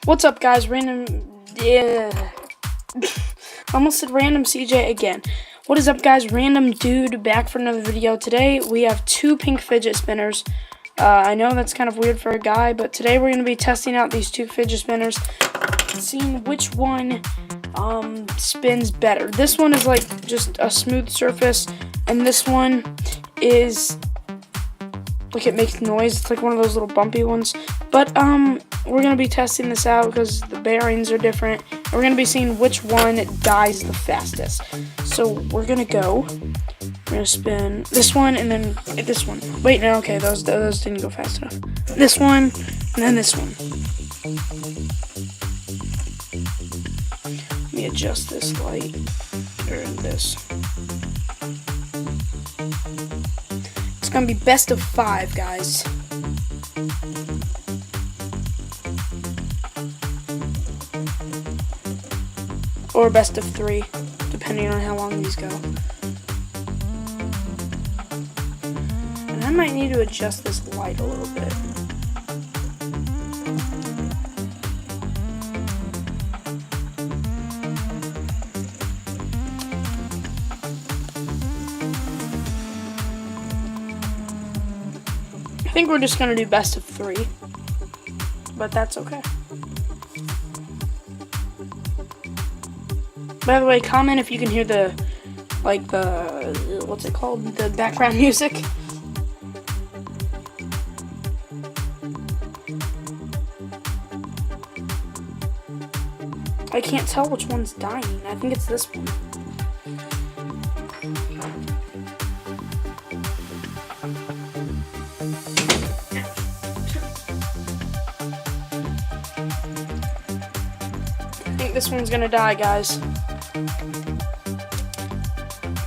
What's up, guys? Yeah. Almost said random CJ again. What is up, guys? Random dude back for another video. Today we have two pink fidget spinners. I know that's kind of weird for a guy, but today we're going to be testing out these two fidget spinners, seeing which one spins better. This one is like just a smooth surface, and this one is like it makes noise. It's like one of those little bumpy ones. But we're going to be testing this out because the bearings are different. And we're going to be seeing which one dies the fastest. So we're going to go. We're going to spin this one and then this one. Wait, no, okay, those didn't go fast enough. This one and then this one. Let me adjust this light, or this. It's going to be best of 5, guys. Or best of 3, depending on how long these go. And I might need to adjust this light a little bit. I think we're just going to do best of 3, but that's okay. By the way, comment if you can hear the, what's it called? The background music. I can't tell which one's dying. I think it's this one. I think this one's gonna die, guys.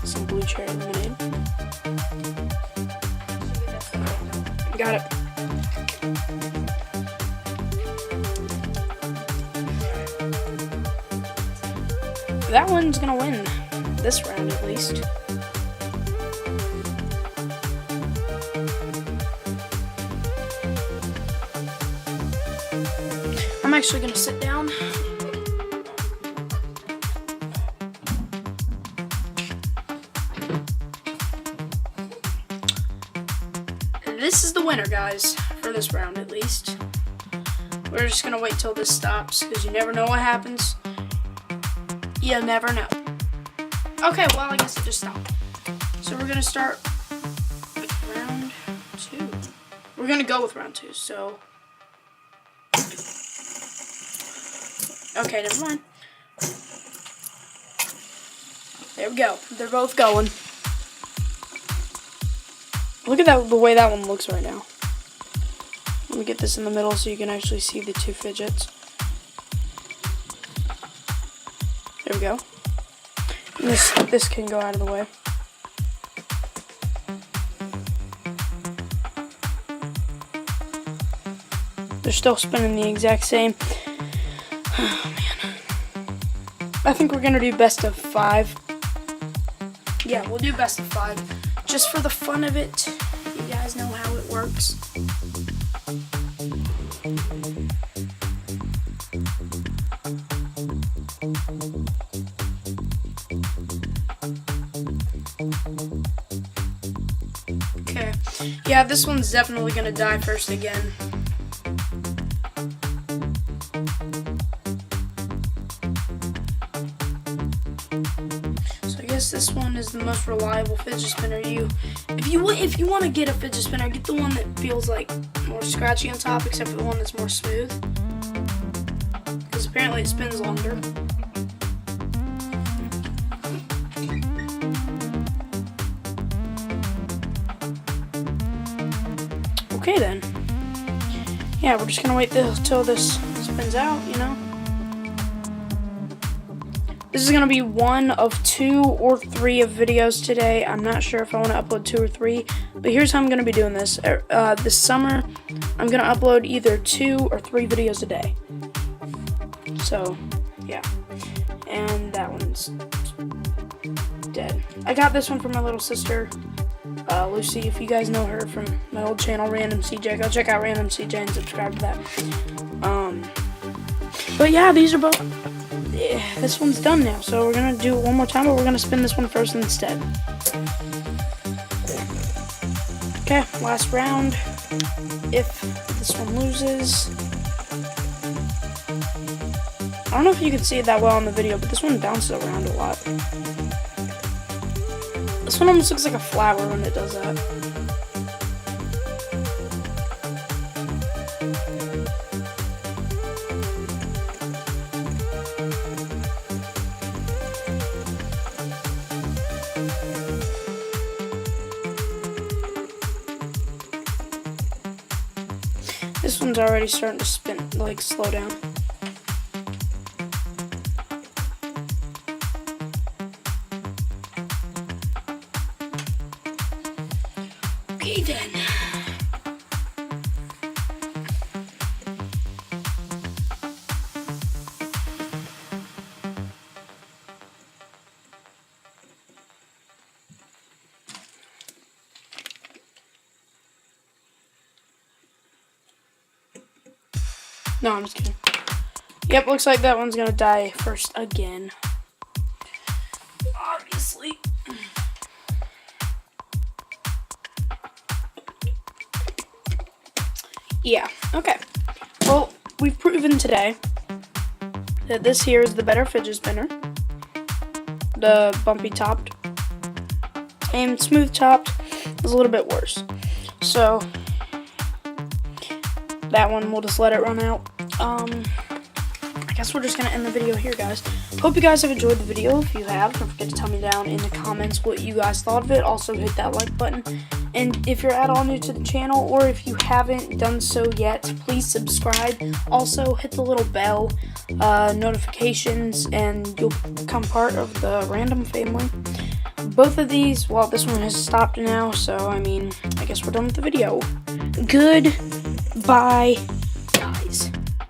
Some blue cherry lemonade. Got it. That one's gonna win this round at least. I'm actually gonna sit down. This is the winner, guys, for this round at least. We're just gonna wait till this stops because you never know what happens. You never know. Okay, well, I guess it just stopped. So we're gonna start with round 2. We're gonna go with round 2, so. Okay, never mind. There we go. They're both going. Look at that, the way that one looks right now. Let me get this in the middle so you can actually see the two fidgets. There we go. And this can go out of the way. They're still spinning the exact same. Oh, man. I think we're gonna do best of 5. Yeah, we'll do best of 5. Just for the fun of it. You guys know how it works. Okay. Yeah, this one's definitely gonna die first again. So I guess this one is the most reliable fidget spinner. If you want to get a fidget spinner, get the one that feels like more scratchy on top, except for the one that's more smooth. Because apparently it spins longer. Okay then. Yeah, we're just gonna wait till this spins out, you know. This is gonna be one of 2 or 3 of videos today. I'm not sure if I want to upload 2 or 3, but here's how I'm gonna be doing this. This summer, I'm gonna upload either 2 or 3 videos a day. So, yeah. And that one's dead. I got this one from my little sister. Lucy, if you guys know her from my old channel, Random CJ, go check out Random CJ and subscribe to that. But yeah, these are both. Yeah, this one's done now, so we're gonna do it one more time, but we're gonna spin this one first instead. Okay, last round. If this one loses, I don't know if you can see it that well on the video, but this one bounces around a lot. This one almost looks like a flower when it does that. This one's already starting to spin, like slow down. Okay then. No, I'm just kidding. Yep, looks like that one's gonna die first again. Obviously. Yeah, okay. Well, we've proven today that this here is the better fidget spinner. The bumpy topped. And smooth topped is a little bit worse. So, that one, we'll just let it run out. I guess we're just gonna end the video here, guys. Hope you guys have enjoyed the video. If you have, don't forget to tell me down in the comments what you guys thought of it. Also hit that like button, and if you're at all new to the channel, or if you haven't done so yet, please subscribe. Also hit the little bell notifications, and you'll become part of the random family. Both of these, well, this one has stopped now, so I mean, I guess we're done with the video. Goodbye.